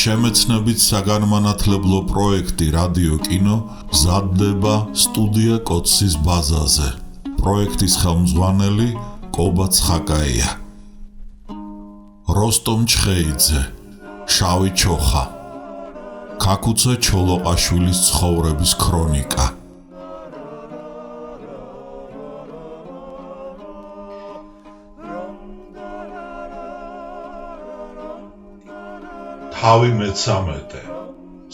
შემეცნებით საგანმანათლებლო პროექტი რადიო კინო მზადდება სტუდია კოცის ბაზაზე. პროექტის ხელმძღვანელი კობა ცხაკაია. როსტომ ჩხეიძე, შავი ჩოხა. ქაქუცა ჩოლოყაშვილის ცხოვრების ქრონიკა. თავი მე-13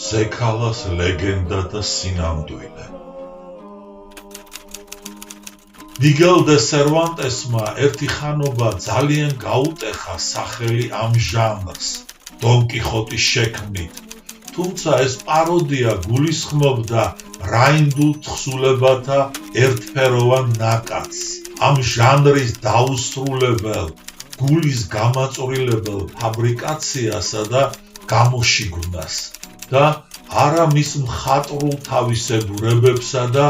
ზექალას ლეგენდა და სინამდვილე. მიგელ დე სერვანტესმა ერთი ხანობა ძალიან გაუტეხა სახელი ამ ჟანრს, დონ კიხოტის შექმნით, თუმცა ეს პაროდია გულისხმობდა რაინდულ თხზულებათა ერთფეროვან ნაკადს, ამ ჟანრის დაუსრულებელ, გულის გამაწვრილებელ ფაბრიკაციასა და გამოშიგვნას და არა მის მხატვრულ თავისებურებებსა და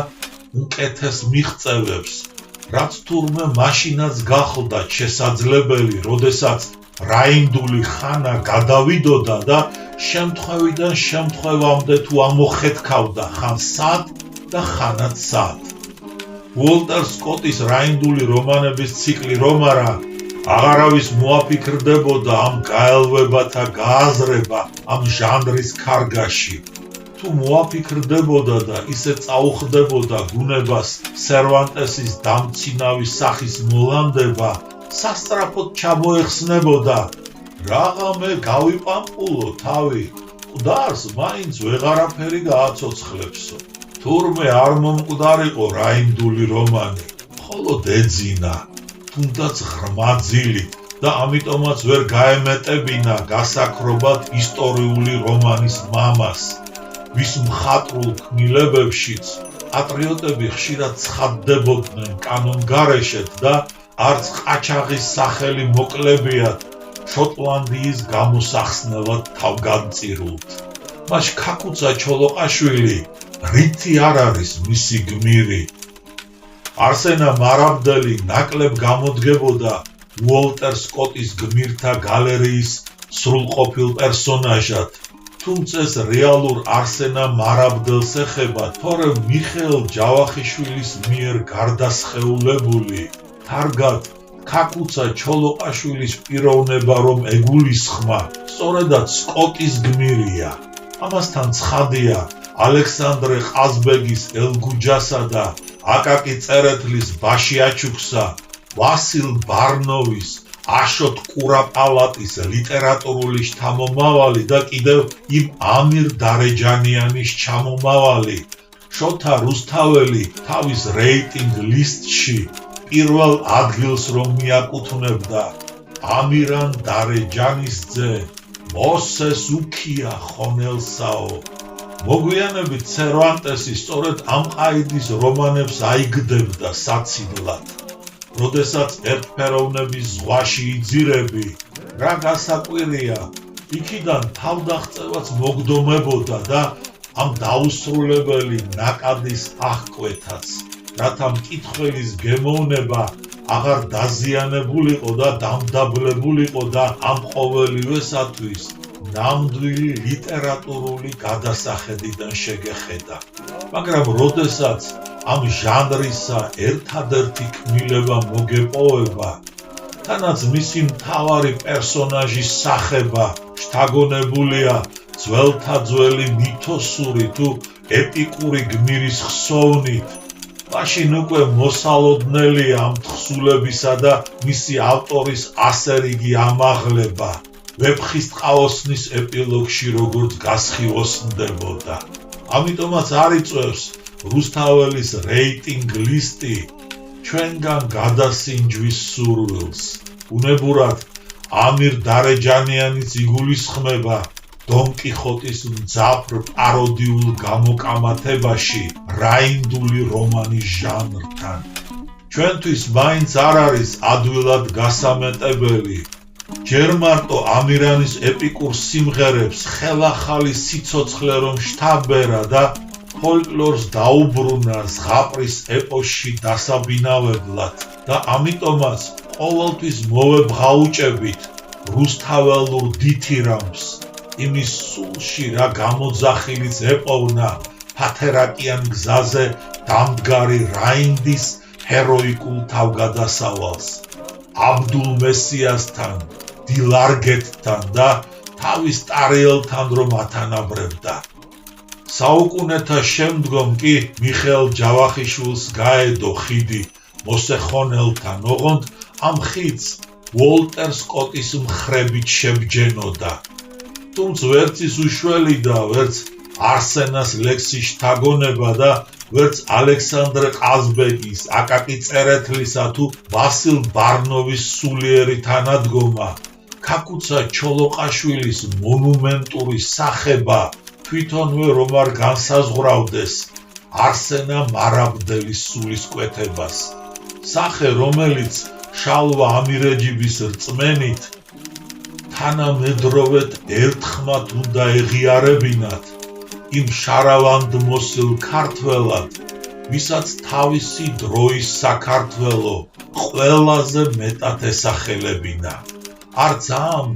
უკეთეს მიღწევებს, რაც თურმე მაშინაც გახლდათ შესაძლებელი, როდესაც რაინდული ხანა გადავიდოდა და შემთხვევიდან შემთხვევამდე თუ ამოხეთქავდა ხან სად და ხანაც სად. უოლტერ სკოტის რაინდული რომანების ციკლი რომ არა, აღარავის მოაფიქრდებოდა ამ გაელვებათა გააზრება ამ ჟანრის ქარგაში. თუ მოაფიქრდებოდა და ისე წაუხდებოდა გუნებას სერვანტესის დამცინავი სახის მოლანდება, სასწრაფოდ ჩამოეხსნებოდა, რაღამე გავიპამპულო თავი, მკვდარს მაინც ვეღარაფერი გააცოცხლებსო. თურმე არ მომკვდარიყო რაინდული რომანი, მხოლოდ ეძინა, თუნდაც ღრმაძილით და ამიტომაც ვერ გაემეტებინა გასაქრობად ისტორიული რომანის მამას, ვის მხატვრულ ქმნილებებშიც პატრიოტები ხშირად ცხადდებოდნენ კანონგარეშეთ და არც ყაჩაღის სახელი მოკლებიათ შოტლანდიის გამოსახსნელად თავგანწირულთ. მას ქაქუცა ჩოლოყაშვილი რითი არ არის მისი გმირი. არსენა მარაბდელი ნაკლებ გამოდგებოდა უოლტერ სკოტის გმირთა გალერეის სრულყოფილ პერსონაჟად, თუმცა ეს რეალურ არსენა მარაბდელს ეხება, თორემ მიხეილ ჯავახიშვილის მიერ გარდასხეულებული, თარგად ქაქუცა ჩოლოყაშვილის პიროვნება რომ ეგულისხმა, სწორედაც სკოტის გმირია. ამასთან ცხადია, ალექსანდრე ყაზბეგის ელგუჯასა და აკაკი წერეთლის ბაშიაჩუქსა, ვასილ ბარნოვის, აშოტ კურაპალატის ლიტერატურული შთამომავალი და კიდევ იმ ამირ დარეჯანიანის ჩამომავალი, შოთა რუსთაველი თავის რეიტინგ ლისტში პირველ ადგილს რომ მიაკუთვნებდა ამირან დარეჯანის ძე, მოსეს უქია ხონელსაო. მოგვიანებით სერვანტესი სწორედ ამ ყაიდის რომანებს აიგდებდა საციდლად. როდესაც ერთფეროვნების ზღვაში იძირები, რა გასაკვირია, იქიდან თავდაღწევაც მოგდომებოდა და ამ დაუსრულებელი ნაკადის აღკვეთაც, რათა მკითხველის გემოვნება აღარ დაზიანებულიყო და დამდაბლებულიყო და ამ ყოველივესათვის ნამდვილი ლიტერატურული გადასახედიდან შეგეხედა. მაგრამ როდესაც ამ ჟანრისა ერთადერთი ქმნილება მოგეპოვება, თანაც მისი მთავარი პერსონაჟის სახება შთაგონებულია ძველთაძველი მითოსური თუ ეპიკური გმირის ხსოვნით, მაშინ უკვე მოსალოდნელია ამ თხზულებისა და მისი ავტორის ასე რიგი ამაღლება, ვეფხისტყაოსნის ეპილოგში როგორც გასხივოსნდებოდა. ამიტომაც არ იწვევს რუსთაველის რეიტინგ ლისტი ჩვენგან გადასინჯვის სურვილს. უნებურად ამირ დარეჯანიანიც იგულისხმება დონ კიხოტის მძაფრ პაროდიულ გამოკამათებაში რაინდული რომანის ჟანრთან. ჩვენთვის მაინც არ არის ადვილად გასამეტებელი, ჯერ მარტო ამირანის ეპიკურ სიმღერებს ხელახალი სიცოცხლე რომ შთაბერა და ფოლკლორს დაუბრუნა ზღაპრის ეპოსში დასაბინავებლად და ამიტომაც ყოველთვის მოვებღაუჭებით რუსთაველურ დითირამს, იმის სულში რა გამოძახილიც ეპოვნა ფათერაკიან გზაზე დამდგარი რაინდის ჰეროიკულ თავგადასავალს აბდულ მესიასთან დილარგეთთან და თავის ტარიელთან რომ ათანაბრებდა საუკუნეთა შემდგომ კი მიხეილ ჯავახიშვილს გაედო ხიდი მოსეხონელთან ოღონდ ამ ხიდს უოლტერ სკოტის მხრებით შებჯენოდა თუმცა ვერც ის უშველი და ვერც არსენას ლექსის შთაგონება და ვერც ალექსანდრე ყაზბეგის, აკაკი წერეთლისა თუ ვასილ ბარნოვის სულიერი თანადგომა ქაკუცა ჩოლოყაშვილის მონუმენტური სახება თვითონვე რომ არ განსაზღვრავდეს არსენა მარაბდელის სულისკვეთებას სახე რომელიც შალვა ამირეჯიბის რწმენით თანამედროვედ ერთხმად უნდა ეღიარებინათ იმ შარავანდმოსილ ქართველად ვისაც თავისი დროის საქართველო ყველაზე მეტად ესახელებინა არც ამ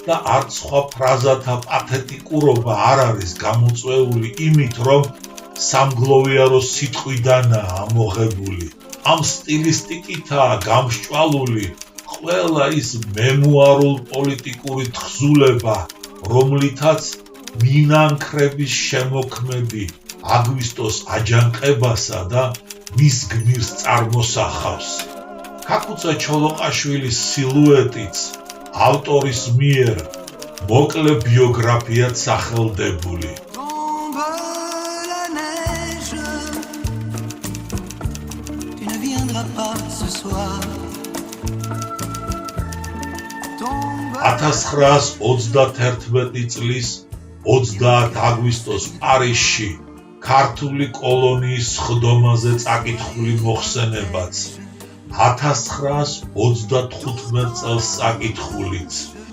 და არც სხვა ფრაზათა პათეტიკურობა არ არის გამოწვეული იმით რომ სამგლოვიარო სიტყვიდანაა ამოღებული ამ სტილისტიკითაა გამსჭვალული ყველა ის მემუარულ პოლიტიკური თხზულება რომლითაც მინანქრების შემოქმედი აგვისტოს აჯანყებასა და მის გმირს წარმოსახავს ქაკუცა ჩოლოყაშვილის სილუეტიც ავტორის მიერ მოკლე ბიოგრაფიად სახელდებული ათას 931 წლის 30 აგვისტოს პარიზში ქართული კოლონიის სხდომაზე წაკითხული მოხსენებაც 1935 წელს წაკითხულიც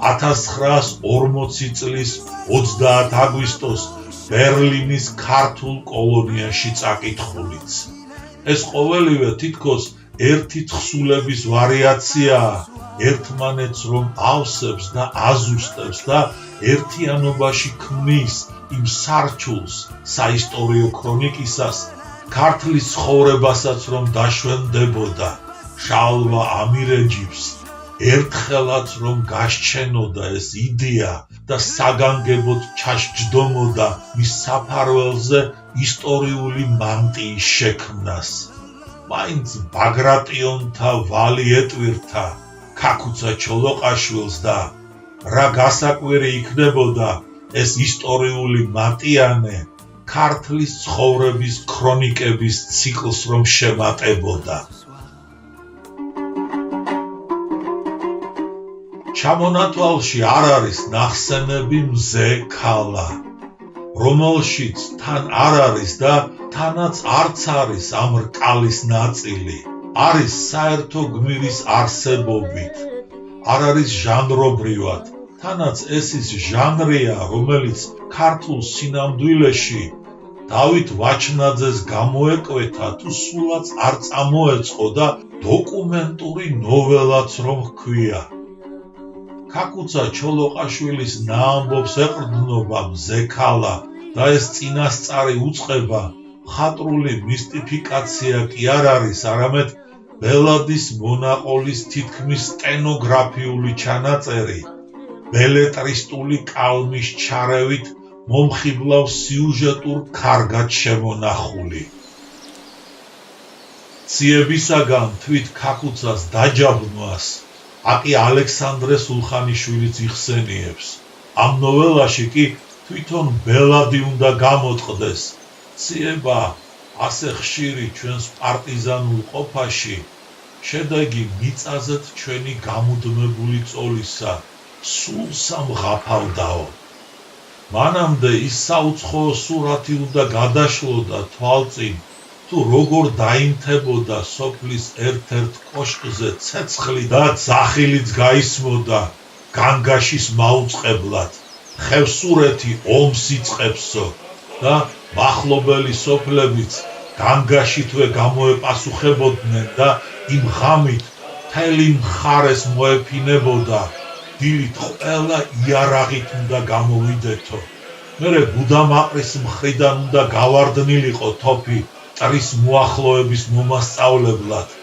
1940 წლის 30 აგვისტოს ბერლინის ქართულ კოლონიაში წაკითხულიც ეს ყოველივე თითქოს ერთი თხზულების ვარიაციაა ერთმანეთს რომ ავსებს და აზუსტებს და ერთიანობაში ქმნის იმ სარჩულს საისტორიო ქრონიკისას ქართლის ცხოვრებასაც რომ დაშვენდებოდა შალვა ამირეჯიბს ერთხელაც რომ გასჩენოდა ეს იდეა და საგანგებოდ ჩასჯდომოდა მის საფარველზე ისტორიული მანტიის შექმნას მაინც ბაგრატიონთა ვალი ეტვირთა ქაკუცა ჩოლოყაშვილს და რა გასაკვირი იქნებოდა ეს ისტორიული მატიანე ქართლის ცხოვრების ქრონიკების ციკლს რომ შემატებოდა ჩამონათვალში არ არის ნახსენები მზე ქალა რომელშიც თან არ არის და თანაც არც არის ამ რკალის ნაწილი არის საერთო გმირის არსებობით არ არის ჟანრობრივად თანაც ეს ის ჟანრია რომელიც ქართულ სინამდვილეში დავით ვაჩნაძეს გამოეკვეთა თუ სულაც არ წამოეწყო და დოკუმენტური ნოველაც რომ ჰქვია ქაკუცა ჩოლოყაშვილის ნაამბობს ეყრდნობა მზე ქალა და ეს წინასწარი უწყება მხატვრული მისტიფიკაცია კი არ არის არამედ ბელადის მონაყოლის თითქმის სტენოგრაფიული ჩანაწერი ბელეტრისტული კალმის ჩარევით მომხიბლავ სიუჟეტურ კარგად შემონახული ციებისაგან თვით ქაკუცას დაჯაბნვას აკი ალექსანდრე სულხანიშვილიც იხსენიებს ამ ნოველაში კი თვითონ ბელადი უნდა გამოწყდეს ციება ასე ხშირი ჩვენს პარტიზანულ ყოფაში შედეგი მიწაზეთ ჩვენი გამუდმებული წოლისა სულ სამღაფავდაო მანამდე ის საუცხოო სურათი უნდა გადაშლოდა თვალწინ თუ როგორ დაინთებოდა სოფლის ერთ-ერთ კოშკზე ცეცხლი და ძახილიც გაისმოდა განგაშის მაუწყებლად ხევსურეთი ომს იწყებსო და მახლობელი სოფლებიც განგაშითვე გამოეპასუხებოდნენ და იმ ღამით მთელი მხარეს მოეფინებოდა დილით ყველა იარაღით უნდა გამოვიდეთო. მერე გუდამაყრის მხრიდან უნდა გავარდნილიყო თოფი ტრის მოახლოების მომასწავლებლად.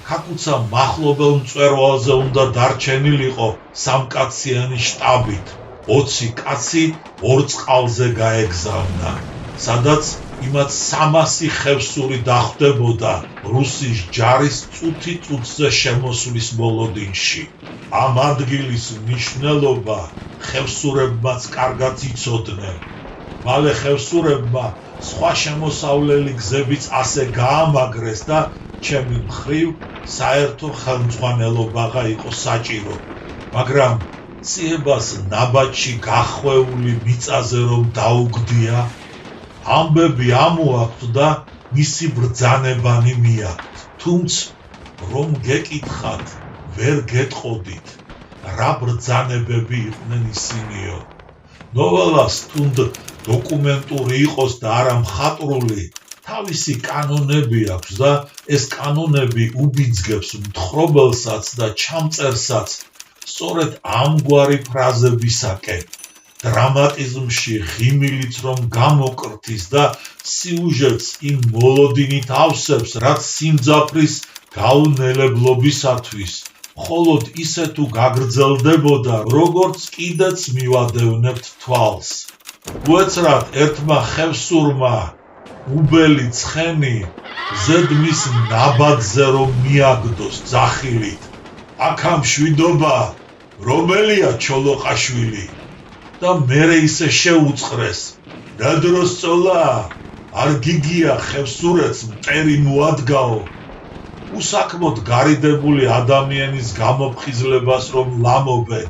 ქაკუცა მახლობელ მწვერვალზე უნდა დარჩენილიყო სამკაციანი შტაბით. 20 კაცი ორ წყალზე გაეგზავნა, სადაც იმათ 300 ხევსური დახვდებოდა რუსის ჯარის წუთი წუთზე შემოსვლის მოლოდინში. ამ ადგილის მნიშვნელობა ხევსურებმაც კარგად იცოდნენ. მალე ხევსურებმა სხვა შემოსავლელი გზებიც ასე გაამაგრეს და ჩემი მხრივ საერთო ხელმძღვანელობაღა იყო საჭირო, მაგრამ ციებას ნაბაჯში გახვეული მიწაზე რომ დაუგდია, ამბები ამოაქვთ და მისი ბრძანებანი მიაქვთ. თუმცა რომ გეკითხათ, ვერ გეტყოდით, რა ბრძანებები იყვნენ ისინიო. ნოველას თუნდ დოკუმენტური იყოს და არა მხატვრული, თავისი კანონები აქვს და ეს კანონები უბიძგებს მთხრობელსაც და ჩამწერსაც სწორედ ამგვარი ფრაზებისაკენ. დრამატიზმში ღიმილით რომ გამოკრთის და სიუჟეტს იმ მოლოდინით ავსებს, რაც სიმძაფრის გაუნელებლობისათვის, მხოლოდ ისე თუ გაგრძელდებოდა, როგორც კიდეც მივადევნებთ თვალს. უეცრად ერთმა ხევსურმა უბელი ცხენი ზედ მის ნაბადზე რომ მიაგდოს ძახილით. აქა მშვიდობა, რომელია ჩოლოყაშვილი? და მერე ისე შეუწყრეს. დადროსწოლა, არ გიგია ხევსურეთს მტერი მოადგაო. უსაქმოდ გარიდებული ადამიანის გამოფხიზლებას რომ ლამობენ,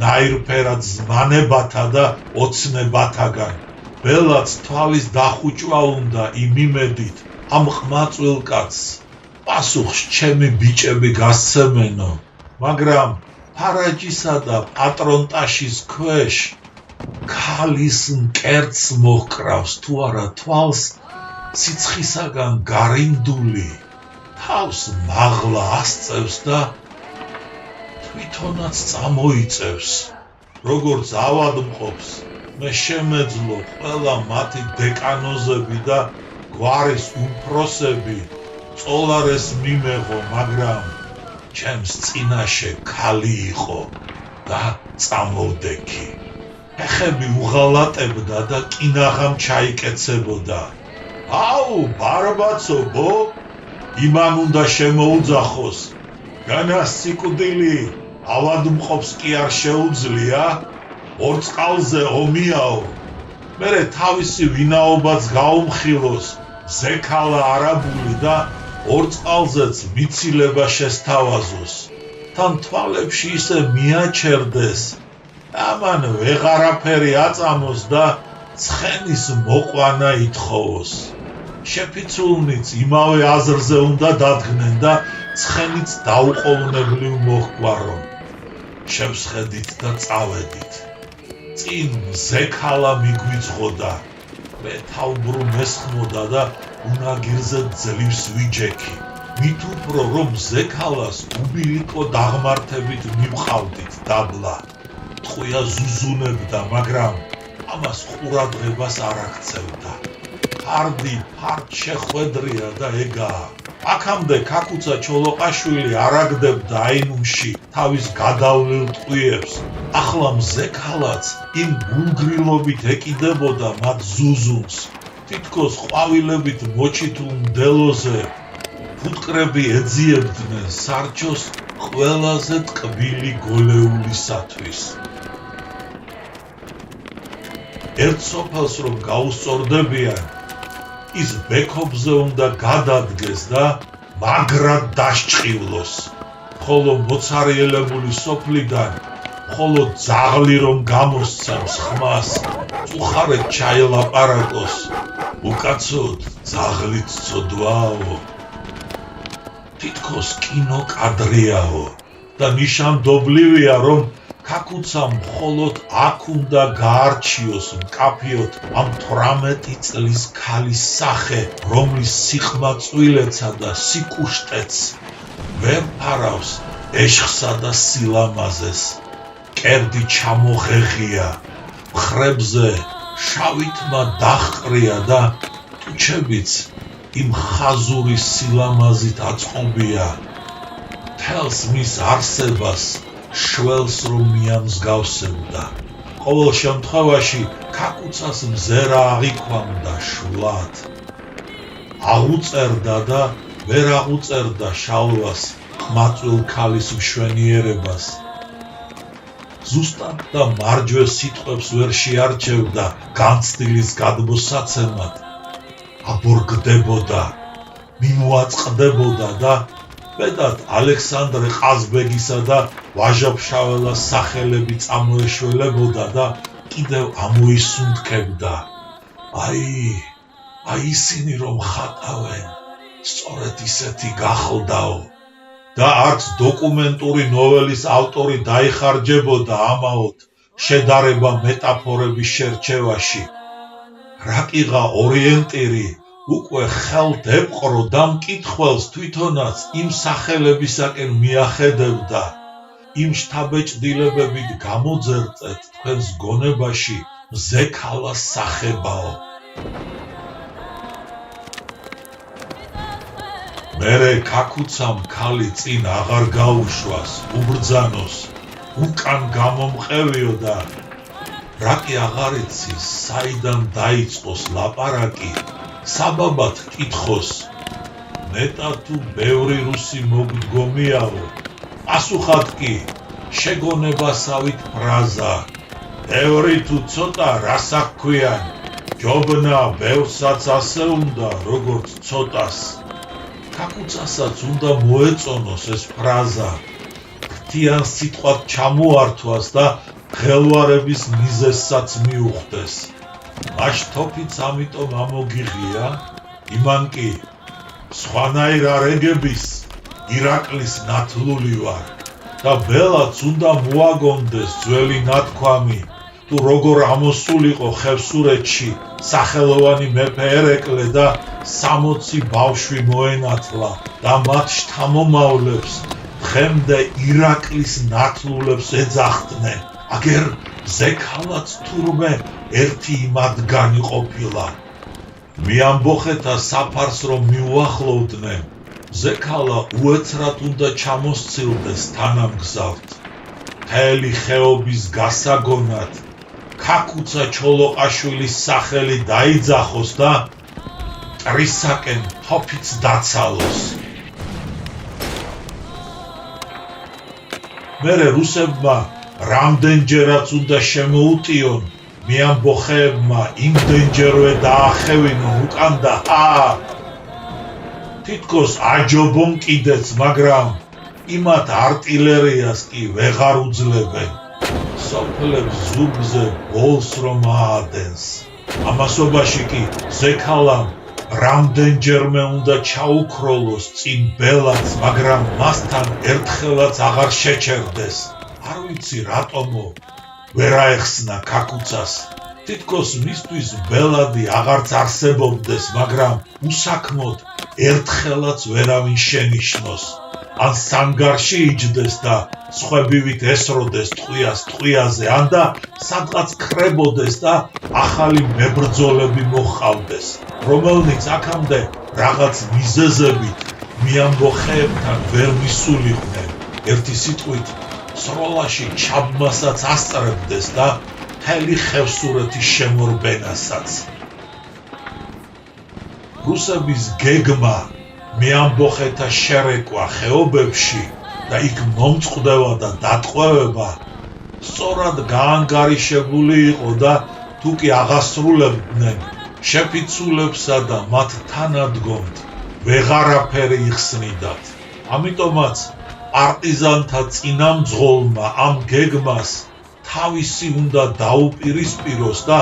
ნაირფერად ზმანებათა და ოცნებათაგან. ბელაც თვალის დახუჭვა უნდა იმ იმედით, ამ ყმაწვილ კაცს. პასუხს ჩემი ბიჭები გასცემენო, მაგრამ ფარაჯისა და პატრონტაშის ქვეშ ქალის მკერდს მოჰკრავს თუ არა თვალს სიცხისაგან გარინდული, თავს მაღლა ასწევს და თვითონაც წამოიწევს. როგორც ავადმყოფს, მე შემეძლო ყველა მათი დეკანოზები და გვარის უმფროსები წოლარეს მიმეღო, მაგრამ ჩემს წინაშე ქალი იყო და წამოვდექი. ფეხები უღალატებდა და კინაღამ ჩაიკეცებოდა. აუ, ბარბაცო, ბო, იმან უნდა შემოუძახოს. განა სიკვდილი ავადმყოფს კი არ შეუძლია, ორ წყალზე ომიაო. მერე თავისი ვინაობაც გაუმხილოს, ზექალა არაბული და ორ წყალზეც მიცილება შესთავაზოს. თან თვალებში ისე მიაჩერდეს, ამან ვეღარაფერი აწამოს და ცხენის მოყვანა ითხოვოს. შეფიცულნიც იმავე აზრზე უნდა დადგნენ და ცხენიც დაუყოვნებლივ მოჰგვარონ. შევსხედით და წავედით. წინ ზექალა მიგვიძღოდა, მე თავბრუ მესხმოდა და უნაგირზე ძლივს ვიჯექი. მით უფრო რომ ზექალას უბილიკო დაღმართებით მივყავდით დაბლა. ტყვია ზუზუნებდა, მაგრამ ამას ყურადღებას არ აქცევდა. ფარდი ფარდ შეხვედრია და ეგაა. აქამდე ქაკუცა ჩოლოყაშვილი არაგდებდა აინუმში თავის გადავლილ ტყვიებს. ახლა მზექალაც იმ გულგრილობით ეკიდებოდა მათ ზუზუნს. თითქოს ყვავილებით მოჩითულ მდელოზე ფუტკრები ეძიებდნენ სარჩოს ყველაზე ტკბილი გოლეულისათვის. ერთ სოფელს რომ გაუსწორდებიან, ის ბექობზე უნდა გადადგეს და მაგრად დასჭყივლოს, ხოლო მოცარიელებული სოფლიდან მხოლოდ ძაღლი რომ გამოსცემს ხმას, წუხარეთ ჩაელაპარაკოს, უკაცოდ ძაღლით ცოდვაო. თითქოს კინოკადრიაო და ნიშანდობლივია, რომ ქაკუცა მხოლოდ აქ უნდა გაარჩიოს მკაფიოდ ამ 18 წლის ქალის სახე, რომლის სიხმაწვილეცა და სიკუშტეც ვერ ფარავს ეშხსა და სილამაზეს, მკერდი ჩამოღეღია, მხრებზე შავითმა დაჰყრია და ტუჩებიც იმ ხაზური სილამაზით აწყობია. მთელს მის არსებას შველს რომ მიამსგავსებდა. ყოველ შემთხვევაში ქაკუცას მზერა აღიქვამდა შვლად. აღუწერდა და ვერ აღუწერდა შალვას ყმაწვილ ქალის მშვენიერებას. ზუსტად და მარჯვე სიტყვებს ვერ შეარჩევდა განცდილის გადმოსაცემად. აბორგდებოდა, მიმოაწყდებოდა და მეტად ალექსანდრე ყაზბეგისა და ვაჟა-ფშაველას სახელები წამოეშველებოდა და კიდევ ამოისუნთქებდა. აი ისინი რომ ხატავენ, სწორედ ისეთი გახლდაო. და არც დოკუმენტური ნოველის ავტორი დაიხარჯებოდა ამაოდ შედარება მეტაფორების შერჩევაში. რაკიღა ორიენტირი უკვე ხელთ ეპყრო და მკითხველს თვითონაც იმ სახელებისაკენ მიახედებდა. იმ შთაბეჭდილებებით გამოძერწეთ თქვენს გონებაში მზე ქალას სახებაო. მერე ქაკუცამ ქალი წინ აღარ გაუშვას, უბრძანოს, უკან გამომყევიო და რაკი აღარ იცის, საიდან დაიწყოს ლაპარაკი, საბაბად კითხოს. მეტად თუ ბევრი რუსი მოგდგომიაო, პასუხად კი შეგონებასავით ფრაზა. ბევრი თუ ცოტა რას აქვიან, ჯობნა ბევრსაც ასე უნდა, როგორც ცოტას. ქაკუცასაც უნდა მოეწონოს ეს ფრაზა, ფრთიან სიტყვად ჩამოართვას და ღელვარების მიზეზსაც მიუხვდეს. მაშტოფიც ამიტომ ამოგიღია, იმან კი სხვანაირ არეგების ირაკლის ნათლული ვარ და ბელაც უნდა მოაგონდეს ძველი ნათქვამი, თუ როგორ ამოსულიყო ხევსურეთში სახელოვანი მეფე ერეკლე და 60 ბავშვი მოენათლა და მათ შთამომავლებს დღემდე ირაკლის ნათლულებს ეძახდნენ. აგერ ზექალაც თურმე ერთი იმადგანი ყოფილა. მიამბოხეთა საფარს რომ მიუახლოვდნენ, ზექალა უეცრად უნდა ჩამოსცილდეს თანამგზავრთ. მთელი ხეობის გასაგონად ქაკუცა ჩოლოყაშვილის სახელი დაიძახოს და მტრისაკენ თოფიც დაცალოს. მერე რუსებმა რამდენჯერაც უნდა შემოუტიონ, მიამბოხეებმა იმდენჯერვე დაახევინონ უკან და თითქოს აჯობონ კიდეც, მაგრამ იმათ არტილერიას კი ვეღარ უძლებენ. სოფლებს ზურგზე ბოლს რომ აადენს. ამასობაში კი ზექალამ რამდენჯერმე უნდა ჩაუქროლოს წინ ბელაც, მაგრამ მასთან ერთხელაც აღარ შეჩერდეს. არ ვიცი რატომო ვერ აეხსნა ქაკუცას. თითქოს მისთვის ბელადი აღარც არსებობდეს, მაგრამ უსაქმოდ ერთხელაც ვერავინ შენიშნოს. ან სანგარში იჯდეს და სხვებივით ესროდეს ტყვიაზე, ან და სადღაც ხრებოდეს და ახალი მებრძოლები მოჰყავდეს, რომელნიც აქამდე რაღაც მიზეზებით მიამბოხეებთან ვერ მისულიყვნენ. ერთი სიტყვით სროლაში ჩაბმასაც ასწრებდეს და მთელი ხევსურეთის შემორბენასაც. რუსების გეგმა მეამბოხეთა შერეკვა ხეობებში და იქ მომწყდება და დატყვევება სწორად გაანგარიშებული იყო და თუ კი აღასრულებდნენ შეფიცულებსა და მათ თანადგომთ ვეღარაფერი იხსნიდათ. ამიტომაც პარტიზანთა წინამძღოლმა ამ გეგმას თავისი უნდა დაუპირისპიროს და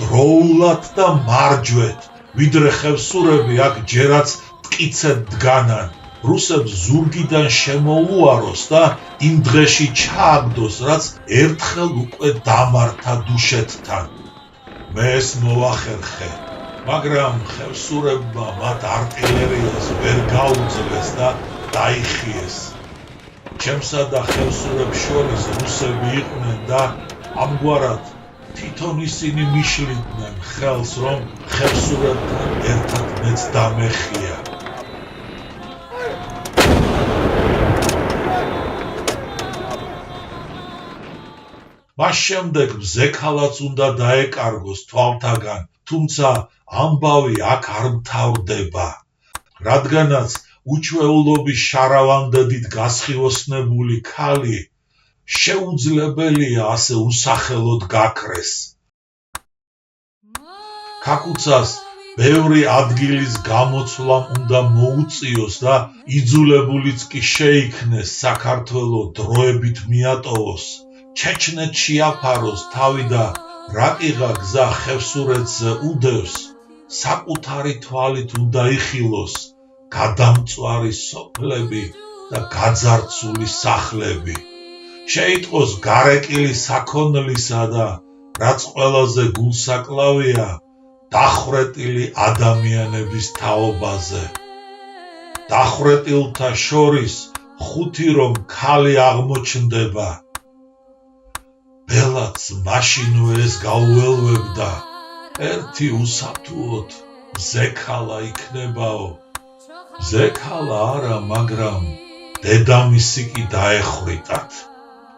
დროულად და მარჯვეთ, ვიდრე ხევსურები აქ ჯერაც მტკიცედ დგანან. რუსებს ზურგიდან შემოუაროს და იმ დღეში ჩააგდოს, რაც ერთხელ უკვე დამართა დუშეთთან. მე ეს მოვახერხე, მაგრამ ხევსურებმა მათ არტილერიას ვერ გაუძლეს და დაიხიეს. ჩემსა და ხევსურებს შორის რუსები იყვნენ და ამგვარად თვითონ ისინი მიშლიდნენ ხელს, რომ ხევსურებთან ერთად მეც დამეხია. მას შემდეგ მზექალაც უნდა დაეკარგოს თვალთაგან, თუმცა ამბავი აქ არ მთავრდება, რადგანაც უჩვეულობის შარავანდედით გასხივოსნებული ქალი შეუძლებელია ასე უსახელოდ გაქრეს. ქაკუცას ბევრი ადგილის გამოცვლამ უნდა მოუწიოს და იძულებულიც კი შეიქნეს საქართველო დროებით მიატოვოს, ჩეჩნეთში აფაროს თავი და რაკიღა გზა ხევსურეთზე უდევს, საკუთარი თვალით უნდა იხილოს გადამწვარი სოფლები და გაძარცული სახლები. შეიტყოს გარეკილი საქონლისა და რაც ყველაზე გულსაკლავია, დახვრეტილი ადამიანების თაობაზე. დახვრეტილთა შორის 5 რომ ქალი აღმოჩნდება. ბელაც მაშინვე ეს გაუველვებდა, ერთი უსათუოდ მზექალა იქნებაო. მზექალა არა, მაგრამ დედამისი კი დაეხვიტათ.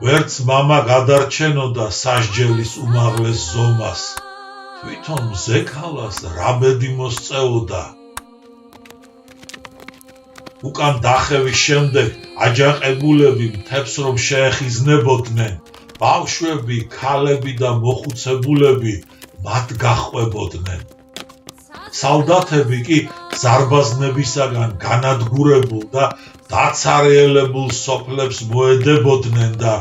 ვერც მამა გადარჩენოდა სასჯელის უმაღლეს ზომას, თვითონ მზექალას რაბედი მოსწეოდა. უკან დახევის შემდეგ აჯანყებულები მთებს რომ შეეხიზნებოდნენ, ბავშვები, ქალები და მოხუცებულები მათ გაჰყვებოდნენ. სალდათები კი ზარბაზნებისაგან განადგურებულ და დაცარიელებულ სოფლებს მოედებოდნენ და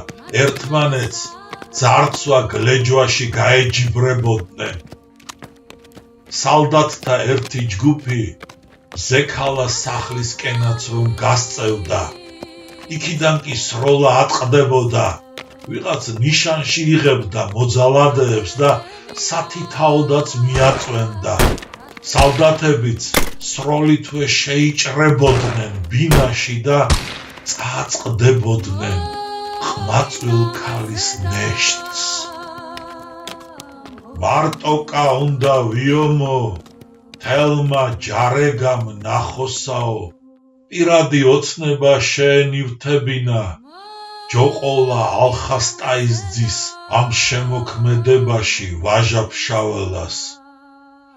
ერთმანეთს ძარცვა გლეჯვაში გაეჯიბრებოდნენ. სალდათთა ერთი ჯგუფი მზექალას სახლისკენაც რომ გასწევდა, იქიდან კი სროლა ატყდებოდა, ვიღაც ნიშანში იღებდა მოძალადეებს და სათითაოდაც მიაწვენდა. სალდათებიც სროლითვე შეიჭრებოდნენ ბინაში და წაწყდებოდნენ ყმაწვილ ქალის ნეშტს. მარტოკა უნდა ვიომო, თელმა ჯარეგამ ნახოსაო, პირადი ოცნება შეენივთებინა, ჯოყოლა ალხასტაიზძის ამ შემოქმედებაში ვაჟა-ფშაველას.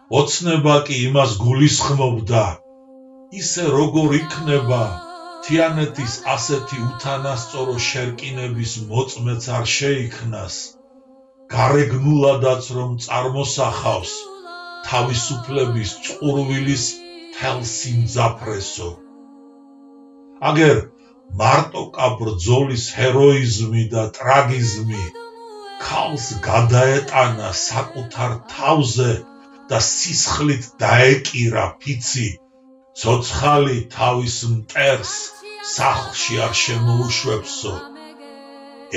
ოცნება კი იმას გულისხმობდა, ისე როგორ იქნება, თიანეთის ასეთი უთანასწორო შერკინების მოწმეც არ შეიქმნას, გარეგნულადაც რომ წარმოსახავს თავისუფლების წყურვილის თელ სიმძაფრესო. აგერ მარტოკა ბრძოლის ჰეროიზმი და ტრაგიზმი ქალს გადაეტანა საკუთარ თავზე და სისხლით დაეკირა ფიცი, ცოცხალი თავის მტერს სახლში არ შემოუშვებსო.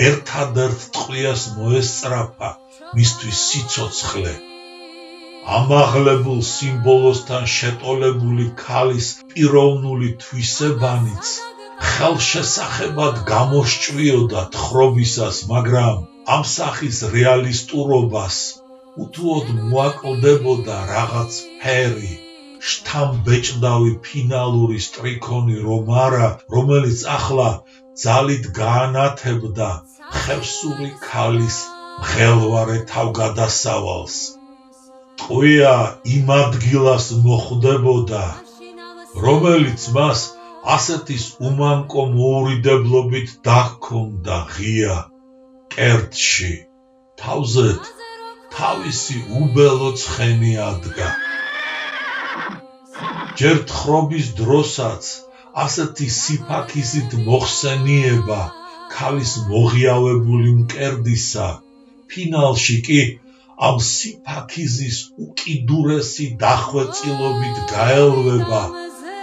ერთადერთ ტყვიას მოესწრაფა მისთვის სიცოცხლე. ამაღლებულ სიმბოლოსთან შეტოლებული ქალის პიროვნული თვისებანიც ხელშესახებად გამოსჭვიოდა თხრობისას, მაგრამ ამ სახის რეალისტურობას უთუოდ მოაკლდებოდა რაღაც ფერი, შთამბეჭდავი ფინალური სტრიქონი რომ არა, რომელიც ახლა ძალით გაანათებდა ხევსური ქალის მღელვარე თავგადასავალს. ტყვია იმ ადგილას მოხვდებოდა, რომელიც მას ასეთის უმამკო მოურიდებლობით დაგქონდა ღია კერძში, თავზეთ თავისი უბელო ცხენი ადგა. ჯერ თხრობის დროსაც ასეთი სიფაქიზით მოხსენიება ქალის მოღიავებული მკერდისა, ფინალში კი ამ სიფაქიზის უკიდურესი დახვეწილობით გაელვება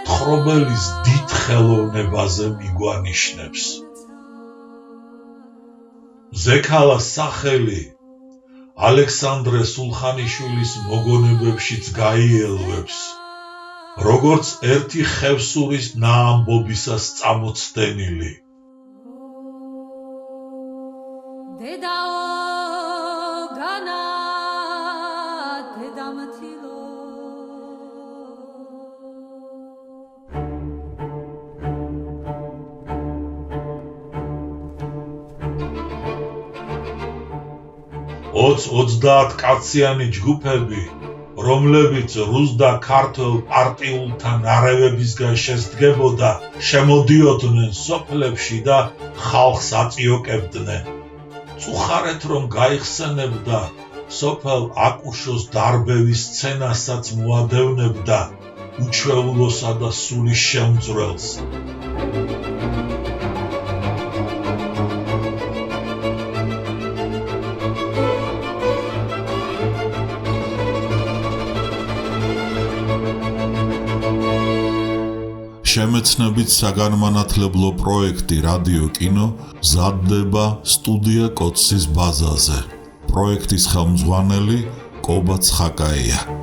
თხრობელის დიდ ხელოვნებაზე მიგვანიშნებს. მზექალას სახელი ალექსანდრე სულხანიშვილის მოგონებებშიც გაიელვებს, როგორც ერთი ხევსურის ნაამბობისას წამოცდენილი. ოცდაათ კაციანი ჯგუფები, რომლებიც რუს და ქართველ პარტიულთა ნარევებისგან შესდგებოდა, შემოდიოდნენ სოფლებში და ხალხს აწიოკებდნენ. წუხარეთ რომ გაიხსენებდა სოფელ აკუშოს დარბევის სცენასაც მოადევნებდა უჩვეულოსა და სულის შემძვრელს. შემეცნებით საგანმანათლებლო პროექტი რადიო კინო მზადდება სტუდია კოცის ბაზაზე. პროექტის ხელმძღვანელი კობა ცხაკაია.